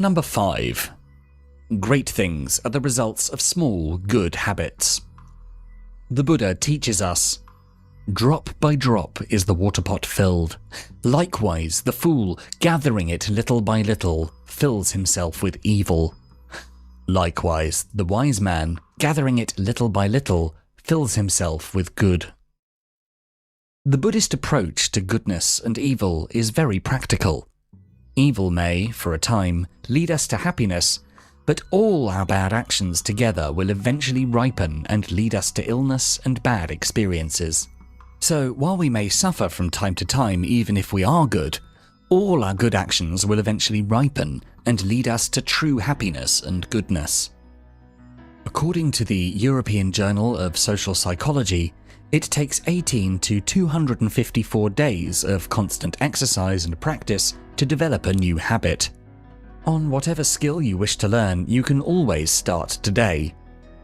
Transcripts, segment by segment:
Number 5. Great things are the results of small, good habits. The Buddha teaches us, "Drop by drop is the water pot filled. Likewise, the fool, gathering it little by little, fills himself with evil. Likewise, the wise man, gathering it little by little, fills himself with good." The Buddhist approach to goodness and evil is very practical. Evil may, for a time, lead us to happiness, but all our bad actions together will eventually ripen and lead us to illness and bad experiences. So while we may suffer from time to time even if we are good, all our good actions will eventually ripen and lead us to true happiness and goodness. According to the European Journal of Social Psychology, it takes 18 to 254 days of constant exercise and practice to develop a new habit. On whatever skill you wish to learn, you can always start today.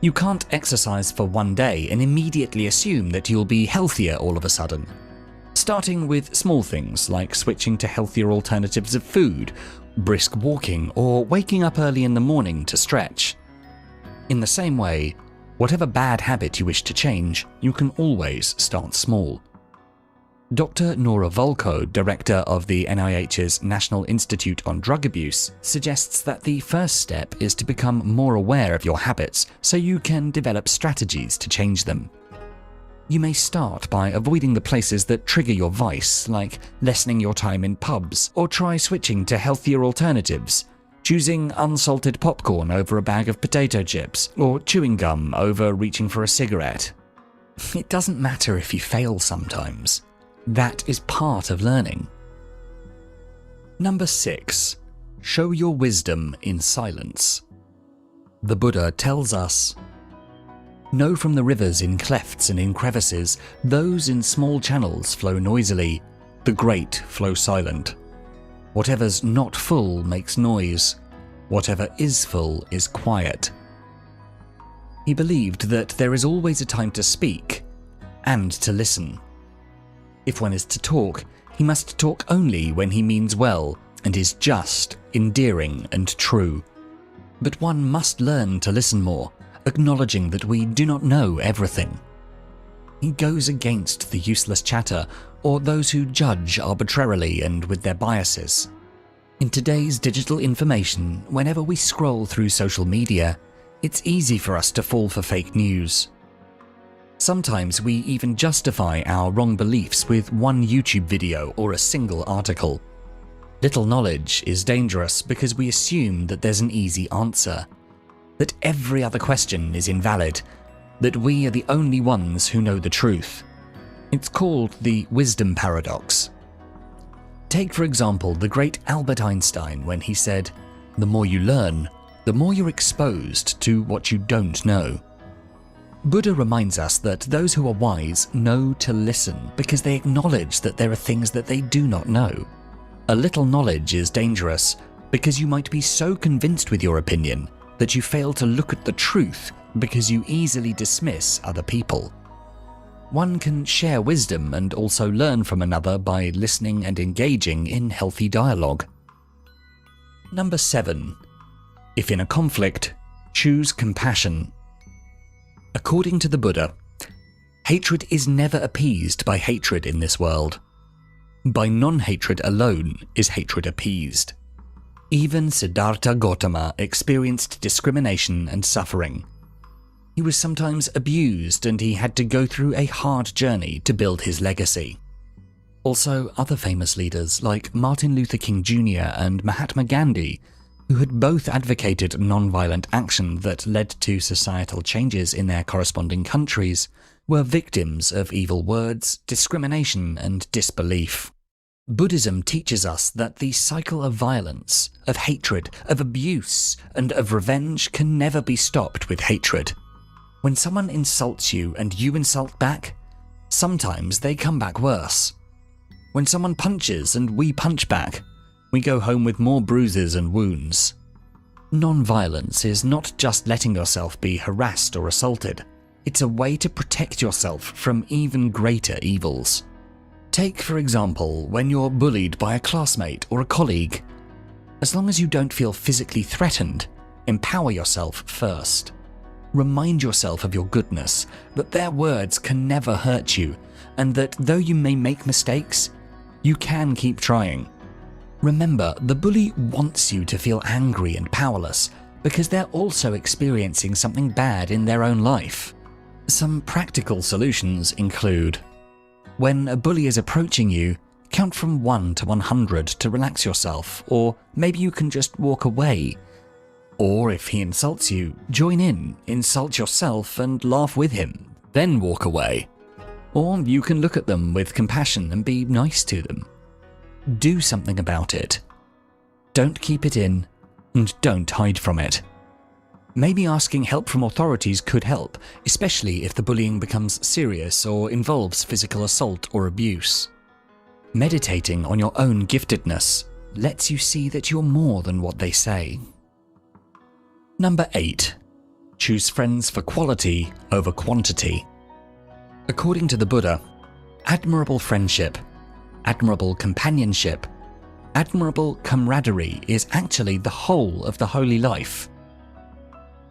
You can't exercise for one day and immediately assume that you'll be healthier all of a sudden. Starting with small things like switching to healthier alternatives of food, brisk walking, or waking up early in the morning to stretch. In the same way, whatever bad habit you wish to change, you can always start small. Dr. Nora Volkow, director of the NIH's National Institute on Drug Abuse, suggests that the first step is to become more aware of your habits so you can develop strategies to change them. You may start by avoiding the places that trigger your vice, like lessening your time in pubs, or try switching to healthier alternatives, choosing unsalted popcorn over a bag of potato chips, or chewing gum over reaching for a cigarette. It doesn't matter if you fail sometimes. That is part of learning. Number 6. Show your wisdom in silence. The Buddha tells us, "Know from the rivers in clefts and in crevices, those in small channels flow noisily, the great flow silent. Whatever's not full makes noise, whatever is full is quiet." He believed that there is always a time to speak and to listen. If one is to talk, he must talk only when he means well and is just, endearing, and true. But one must learn to listen more, acknowledging that we do not know everything. He goes against the useless chatter or those who judge arbitrarily and with their biases. In today's digital information, whenever we scroll through social media, it's easy for us to fall for fake news. Sometimes we even justify our wrong beliefs with one YouTube video or a single article. Little knowledge is dangerous because we assume that there's an easy answer, that every other question is invalid, that we are the only ones who know the truth. It's called the wisdom paradox. Take, for example, the great Albert Einstein when he said, "The more you learn, the more you're exposed to what you don't know." Buddha reminds us that those who are wise know to listen because they acknowledge that there are things that they do not know. A little knowledge is dangerous because you might be so convinced with your opinion that you fail to look at the truth because you easily dismiss other people. One can share wisdom and also learn from another by listening and engaging in healthy dialogue. Number 7. If in a conflict, choose compassion. According to the Buddha, hatred is never appeased by hatred in this world. By non-hatred alone is hatred appeased. Even Siddhartha Gautama experienced discrimination and suffering. He was sometimes abused and he had to go through a hard journey to build his legacy. Also, other famous leaders like Martin Luther King Jr. and Mahatma Gandhi, who had both advocated non-violent action that led to societal changes in their corresponding countries, were victims of evil words, discrimination, and disbelief. Buddhism teaches us that the cycle of violence, of hatred, of abuse, and of revenge can never be stopped with hatred. When someone insults you and you insult back, sometimes they come back worse. When someone punches and we punch back, we go home with more bruises and wounds. Non-violence is not just letting yourself be harassed or assaulted. It's a way to protect yourself from even greater evils. Take, for example, when you're bullied by a classmate or a colleague. As long as you don't feel physically threatened, empower yourself first. Remind yourself of your goodness, that their words can never hurt you, and that though you may make mistakes, you can keep trying. Remember, the bully wants you to feel angry and powerless because they're also experiencing something bad in their own life. Some practical solutions include: when a bully is approaching you, count from 1 to 100 to relax yourself, or maybe you can just walk away. Or if he insults you, join in, insult yourself and laugh with him, then walk away. Or you can look at them with compassion and be nice to them. Do something about it. Don't keep it in, and don't hide from it. Maybe asking help from authorities could help, especially if the bullying becomes serious or involves physical assault or abuse. Meditating on your own giftedness lets you see that you're more than what they say. Number 8. Choose friends for quality over quantity. According to the Buddha, admirable friendship, admirable companionship, admirable camaraderie is actually the whole of the holy life.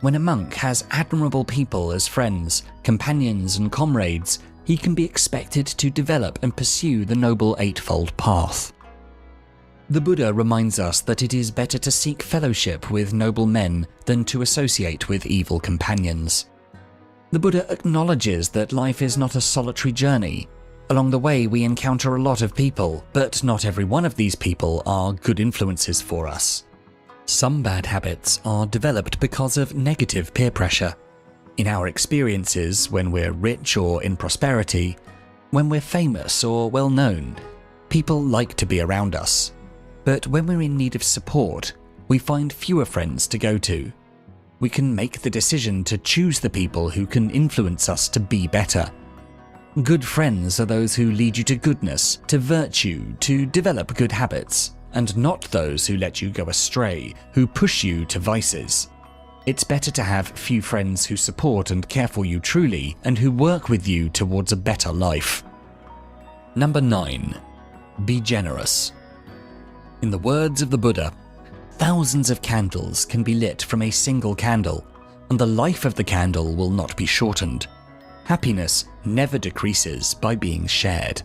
When a monk has admirable people as friends, companions, and comrades, he can be expected to develop and pursue the Noble Eightfold Path. The Buddha reminds us that it is better to seek fellowship with noble men than to associate with evil companions. The Buddha acknowledges that life is not a solitary journey. Along the way, we encounter a lot of people, but not every one of these people are good influences for us. Some bad habits are developed because of negative peer pressure. In our experiences, when we're rich or in prosperity, when we're famous or well-known, people like to be around us. But when we're in need of support, we find fewer friends to go to. We can make the decision to choose the people who can influence us to be better. Good friends are those who lead you to goodness, to virtue, to develop good habits, and not those who let you go astray, who push you to vices. It's better to have few friends who support and care for you truly, and who work with you towards a better life. Number 9. Be generous. In the words of the Buddha, thousands of candles can be lit from a single candle, and the life of the candle will not be shortened. Happiness never decreases by being shared.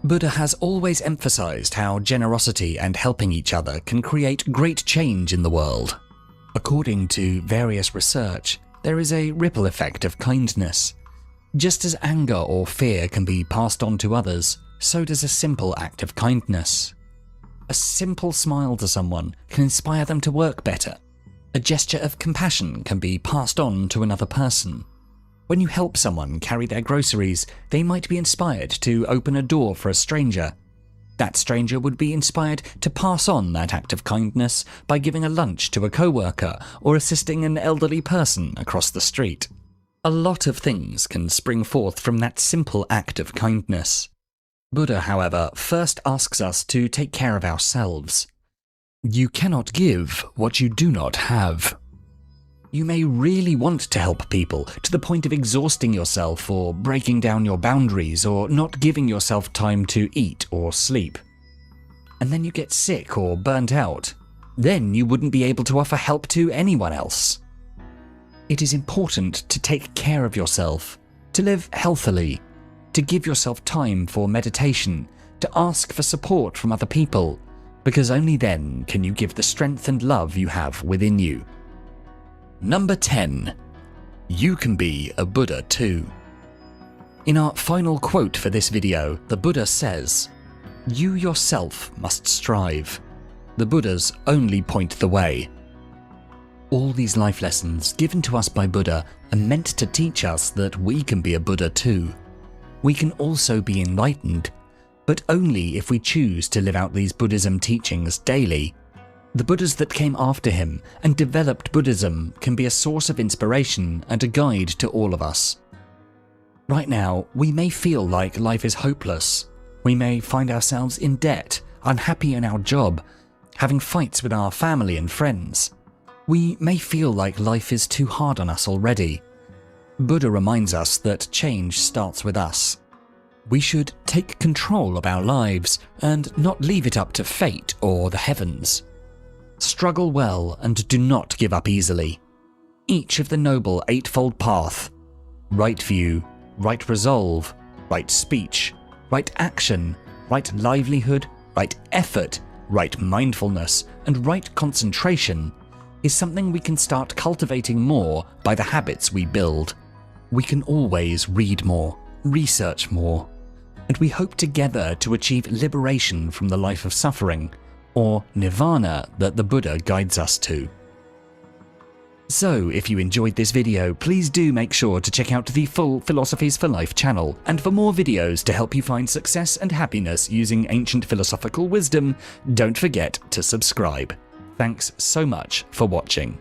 Buddha has always emphasized how generosity and helping each other can create great change in the world. According to various research, there is a ripple effect of kindness. Just as anger or fear can be passed on to others, so does a simple act of kindness. A simple smile to someone can inspire them to work better. A gesture of compassion can be passed on to another person. When you help someone carry their groceries, they might be inspired to open a door for a stranger. That stranger would be inspired to pass on that act of kindness by giving a lunch to a coworker or assisting an elderly person across the street. A lot of things can spring forth from that simple act of kindness. Buddha, however, first asks us to take care of ourselves. You cannot give what you do not have. You may really want to help people to the point of exhausting yourself or breaking down your boundaries or not giving yourself time to eat or sleep. And then you get sick or burnt out. Then you wouldn't be able to offer help to anyone else. It is important to take care of yourself, to live healthily, to give yourself time for meditation, to ask for support from other people, because only then can you give the strength and love you have within you. Number 10. You can be a Buddha too. In our final quote for this video, the Buddha says, "You yourself must strive. The Buddhas only point the way." All these life lessons given to us by Buddha are meant to teach us that we can be a Buddha too. We can also be enlightened, but only if we choose to live out these Buddhism teachings daily. The Buddhas that came after him and developed Buddhism can be a source of inspiration and a guide to all of us. Right now, we may feel like life is hopeless. We may find ourselves in debt, unhappy in our job, having fights with our family and friends. We may feel like life is too hard on us already. Buddha reminds us that change starts with us. We should take control of our lives and not leave it up to fate or the heavens. Struggle well and do not give up easily. Each of the Noble Eightfold Path, right view, right resolve, right speech, right action, right livelihood, right effort, right mindfulness, and right concentration, is something we can start cultivating more by the habits we build. We can always read more, research more, and we hope together to achieve liberation from the life of suffering, or nirvana that the Buddha guides us to. So, if you enjoyed this video, please do make sure to check out the full Philosophies for Life channel, and for more videos to help you find success and happiness using ancient philosophical wisdom, don't forget to subscribe. Thanks so much for watching.